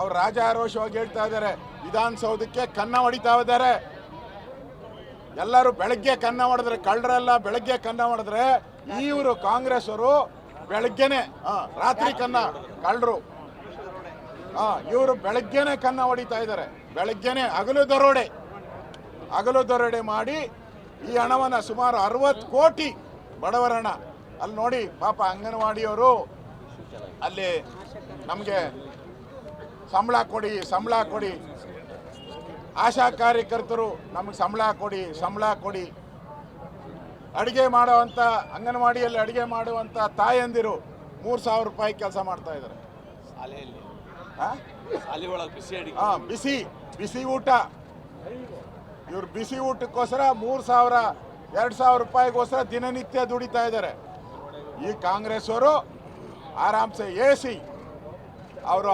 ಅವ್ರು ರಾಜಾರೋಷವಾಗಿ ಹೇಳ್ತಾ ಇದ್ದಾರೆ, ವಿಧಾನಸೌಧಕ್ಕೆ ಕನ್ನ ಹೊಡಿತಾ ಇದ್ದಾರೆ. ಎಲ್ಲರೂ ಬೆಳಗ್ಗೆ ಕನ್ನ ಹೊಡೆದ್ರೆ, ಕಳ್ಳರೆಲ್ಲ ಬೆಳಗ್ಗೆ ಕನ್ನ ಹೊಡೆದ್ರೆ, ಇವರು ಕಾಂಗ್ರೆಸ್ ಅವರು ಬೆಳಗ್ಗೆನೆ ರಾತ್ರಿ ಕನ್ನ ಕಳ್ಳರು ಇವರು ಬೆಳಗ್ಗೆನೆ ಕನ್ನ ಹೊಡಿತಾ ಇದ್ದಾರೆ. ಬೆಳಗ್ಗೆನೆ ಹಗಲು ದರೋಡೆ ಮಾಡಿ ಈ ಹಣವನ್ನು ಸುಮಾರು 60 ಕೋಟಿ ಬಡವರ ಹಣ. ಅಲ್ಲಿ ನೋಡಿ ಪಾಪ ಅಂಗನವಾಡಿಯವರು ಅಲ್ಲಿ ನಮಗೆ ಸಂಬಳ ಕೊಡಿ, ಆಶಾ ಕಾರ್ಯಕರ್ತರು ನಮಗೆ ಸಂಬಳ ಕೊಡಿ. ಅಡುಗೆ ಮಾಡುವಂಥ ಅಂಗನವಾಡಿಯಲ್ಲಿ ಅಡುಗೆ ಮಾಡುವಂಥ ತಾಯಂದಿರು 3,000 ರೂಪಾಯಿ ಕೆಲಸ ಮಾಡ್ತಾ ಇದ್ದಾರೆ. ಬಿಸಿ ಊಟ, ಇವ್ರು ಬಿಸಿ ಊಟಕ್ಕೋಸ್ಕರ 2,000 ರೂಪಾಯಿಗೋಸ್ಕರ ದಿನನಿತ್ಯ ದುಡಿತಾ ಇದ್ದಾರೆ. ಈ ಕಾಂಗ್ರೆಸ್ ಅವರು ಆರಾಮ್ಸೆ AC ಅವರು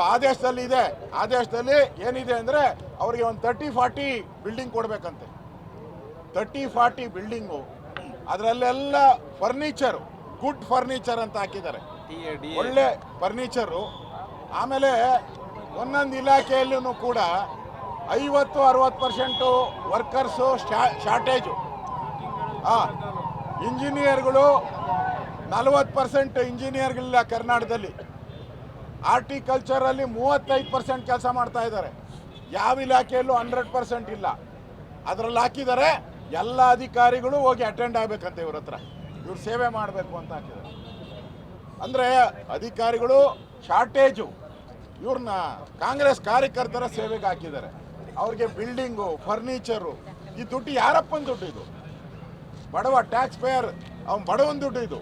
ಆದೇಶದಲ್ಲಿ ಏನಿದೆ ಅಂದರೆ ಅವರಿಗೆ ಒಂದು 30-40 ಬಿಲ್ಡಿಂಗ್ ಕೊಡಬೇಕಂತೆ. 30-40 ಬಿಲ್ಡಿಂಗು, ಅದರಲ್ಲೆಲ್ಲ ಫರ್ನಿಚರು, ಗುಡ್ ಫರ್ನಿಚರ್ ಅಂತ ಹಾಕಿದ್ದಾರೆ, ಒಳ್ಳೆ ಫರ್ನಿಚರು. ಆಮೇಲೆ ಒಂದೊಂದು ಇಲಾಖೆಯಲ್ಲೂ ಕೂಡ 50-60% ವರ್ಕರ್ಸು ಶಾರ್ಟೇಜು. ಇಂಜಿನಿಯರ್ಗಳು 40% ಇಂಜಿನಿಯರ್ಗಳಿಲ್ಲ ಕರ್ನಾಟಕದಲ್ಲಿ. ಆರ್ಟಿಕಲ್ಚರಲ್ಲಿ 35% ಕೆಲಸ ಮಾಡ್ತಾ ಇದ್ದಾರೆ. ಯಾವ ಇಲಾಖೆಯಲ್ಲೂ 100% ಇಲ್ಲ. ಅದರಲ್ಲಿ ಹಾಕಿದ್ದಾರೆ ಎಲ್ಲ ಅಧಿಕಾರಿಗಳು ಹೋಗಿ ಅಟೆಂಡ್ ಆಗಬೇಕಂತೆ ಇವ್ರ ಹತ್ರ, ಇವ್ರು ಸೇವೆ ಮಾಡಬೇಕು ಅಂತ ಹಾಕಿದ್ದಾರೆ. ಅಂದರೆ ಅಧಿಕಾರಿಗಳು ಶಾರ್ಟೇಜು, ಇವ್ರನ್ನ ಕಾಂಗ್ರೆಸ್ ಕಾರ್ಯಕರ್ತರ ಸೇವೆಗೆ ಹಾಕಿದ್ದಾರೆ. ಅವ್ರಿಗೆ ಬಿಲ್ಡಿಂಗು, ಫರ್ನಿಚರು, ಈ ದುಡ್ಡು ಯಾರಪ್ಪನ ದುಡ್ಡು? ಇದು ಬಡವ ಟ್ಯಾಕ್ಸ್ ಪೇಯರ್, ಅವ್ನು ಬಡವನ ದುಡ್ಡು ಇದು.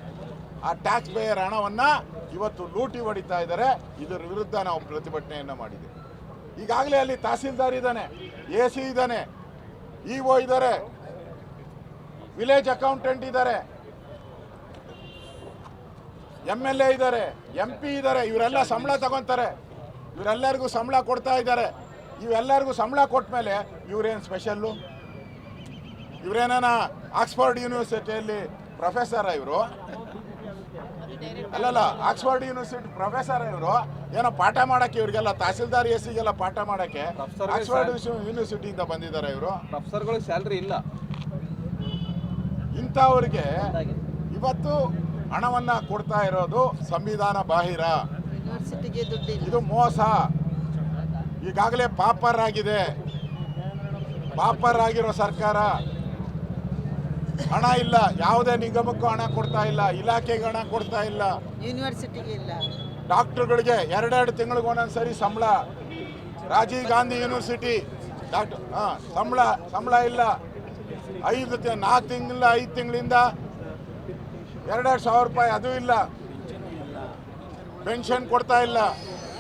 ಆ ಟ್ಯಾಕ್ಸ್ ಪೇಯರ್ ಹಣವನ್ನು ಇವತ್ತು ಲೂಟಿ ಹೊಡಿತಾ ಇದ್ದಾರೆ. ಇದರ ವಿರುದ್ಧ ನಾವು ಪ್ರತಿಭಟನೆಯನ್ನು ಮಾಡಿದ್ದೀವಿ. ಈಗಾಗಲೇ ಅಲ್ಲಿ ತಹಸೀಲ್ದಾರ್ ಇದ್ದಾನೆ, AC ಇದ್ದಾನೆ, EO ಇದ್ದಾರೆ, ವಿಲೇಜ್ ಅಕೌಂಟೆಂಟ್ ಇದ್ದಾರೆ, MLA ಇದ್ದಾರೆ, MP ಇದ್ದಾರೆ. ಇವರೆಲ್ಲ ಸಂಬಳ ತಗೊತಾರೆ, ಇವರೆಲ್ಲರಿಗೂ ಸಂಬಳ ಕೊಡ್ತಾ ಇದ್ದಾರೆ. ಇವೆಲ್ಲರಿಗೂ ಸಂಬಳ ಕೊಟ್ಟ ಮೇಲೆ ಇವರೇನು ಸ್ಪೆಷಲ್ಲು? ಇವರೇನ ಆಕ್ಸ್ಫರ್ಡ್ ಯೂನಿವರ್ಸಿಟಿಯಲ್ಲಿ ಪ್ರೊಫೆಸರ ಇವರು? ಅಲ್ಲಲ್ಲ, ಆಕ್ಸ್ಫರ್ಡ್ ಯೂನಿವರ್ಸಿಟಿ ಪ್ರೊಫೆಸರ್ ಇವರು. ಏನೋ ಪಾಠ ಮಾಡೋಕ್ಕೆ ಇವ್ರಿಗೆಲ್ಲ ತಹಸೀಲ್ದಾರ್ ACಗೆಲ್ಲ ಪಾಠ ಮಾಡೋಕ್ಕೆ ಆಕ್ಸ್ಫರ್ಡ್ ಯೂನಿವರ್ಸಿಟಿಯಿಂದ ಬಂದಿದ್ದಾರೆ ಇವರು. ಪ್ರೊಫೆಸರ್ಗಳಿಗೆ ಸ್ಯಾಲ್ರಿ ಇಲ್ಲ. ಇಂಥವ್ರಿಗೆ ಇವತ್ತು ಹಣವನ್ನು ಕೊಡ್ತಾ ಇರೋದು ಸಂವಿಧಾನ ಬಾಹಿರ, ಇದು ಮೋಸ. ಈಗಾಗಲೇ ಪಾಪರಾಗಿರೋ ಸರ್ಕಾರ. ಹಣ ಇಲ್ಲ, ಯಾವುದೇ ನಿಗಮಕ್ಕೂ ಹಣ ಕೊಡ್ತಾ ಇಲ್ಲ, ಇಲಾಖೆಗೆ ಹಣ ಕೊಡ್ತಾ ಇಲ್ಲ, ಯೂನಿವರ್ಸಿಟಿಗೆ ಇಲ್ಲ, ಡಾಕ್ಟರ್ಗಳಿಗೆ 2 ತಿಂಗಳಿಗೆ ಒಂದೊಂದ್ಸರಿ ಸಂಬಳ. ರಾಜೀವ್ ಗಾಂಧಿ ಯೂನಿವರ್ಸಿಟಿ ಡಾಕ್ಟರ್ ಸಂಬಳ ಇಲ್ಲ. 4 ತಿಂಗಳಿಂದ 5 ತಿಂಗಳಿಂದ 2,000 ರೂಪಾಯಿ ಅದು ಇಲ್ಲ. ಪೆನ್ಷನ್ ಕೊಡ್ತಾ ಇಲ್ಲ.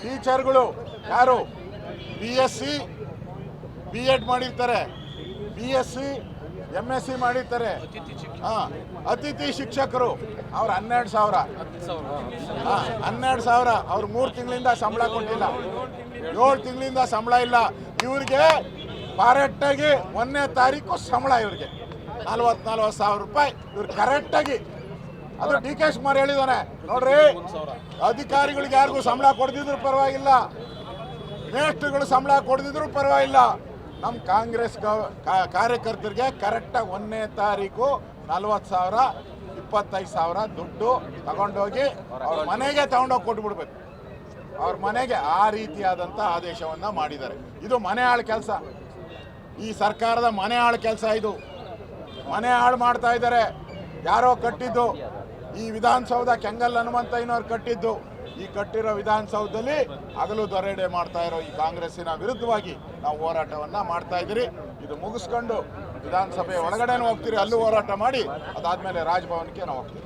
ಟೀಚರ್ಗಳು ಯಾರು BSc B.Ed ಮಾಡಿರ್ತಾರೆ, BSc MSc ಮಾಡಿರ್ತಾರೆ. ಅತಿಥಿ ಶಿಕ್ಷಕರು ಅವ್ರು 12,000 ಅವ್ರು 3 ತಿಂಗಳಿಂದ ಸಂಬಳ ಕೊಟ್ಟಿಲ್ಲ, 7 ತಿಂಗಳಿಂದ ಸಂಬಳ ಇಲ್ಲ. ಇವ್ರಿಗೆ ಕರೆಕ್ಟಾಗಿ 1ನೇ ತಾರೀಕು ಸಂಬಳ, ಇವ್ರಿಗೆ 40,000 ರೂಪಾಯಿ ಇವ್ರು ಕರೆಕ್ಟಾಗಿ. ಅದು DK ಶಿವಕುಮಾರ್ ಹೇಳಿದಾನೆ ನೋಡ್ರಿ, ಅಧಿಕಾರಿಗಳಿಗೆ ಯಾರಿಗೂ ಸಂಬಳ ಕೊಡ್ದಿದ್ರು ಪರವಾಗಿಲ್ಲ, ಮೇಷ್ಟ್ರುಗಳು ಸಂಬಳ ಕೊಡ್ದಿದ್ರು ಪರವಾಗಿಲ್ಲ, ನಮ್ಮ ಕಾಂಗ್ರೆಸ್ ಕಾರ್ಯಕರ್ತರಿಗೆ ಕರೆಕ್ಟಾಗಿ 1ನೇ ತಾರೀಕು 40,000 25,000 ದುಡ್ಡು ತಗೊಂಡೋಗಿ ಅವ್ರ ಮನೆಗೆ ತಗೊಂಡೋಗಿ ಕೊಟ್ಬಿಡ್ಬೇಕು. ಅವ್ರ ಮನೆಗೆ ಆ ರೀತಿಯಾದಂಥ ಆದೇಶವನ್ನು ಮಾಡಿದ್ದಾರೆ. ಇದು ಮನೆ ಹಾಳು ಕೆಲಸ, ಈ ಸರ್ಕಾರದ ಮನೆ ಹಾಳು ಕೆಲಸ. ಇದು ಮನೆ ಹಾಳು ಮಾಡ್ತಾ ಇದ್ದಾರೆ. ಯಾರೋ ಕಟ್ಟಿದ್ದು ಈ ವಿಧಾನಸೌಧ, ಕೆಂಗಲ್ ಹನುಮಂತಯ್ಯನವ್ರು ಕಟ್ಟಿದ್ದು. ಈ ಕಟ್ಟಿರೋ ವಿಧಾನಸೌಧದಲ್ಲಿ ಹಗಲು ದರೋಡೆ ಮಾಡ್ತಾ ಇರೋ ಈ ಕಾಂಗ್ರೆಸ್ಸಿನ ವಿರುದ್ಧವಾಗಿ ನಾವು ಹೋರಾಟವನ್ನು ಮಾಡ್ತಾ ಇದ್ದೀರಿ. ಇದು ಮುಗಿಸ್ಕೊಂಡು ವಿಧಾನಸಭೆ ಒಳಗಡೆನೂ ಹೋಗ್ತೀರಿ, ಅಲ್ಲೂ ಹೋರಾಟ ಮಾಡಿ ಅದಾದಮೇಲೆ ರಾಜಭವನಕ್ಕೆ ನಾವು ಹೋಗ್ತೀವಿ.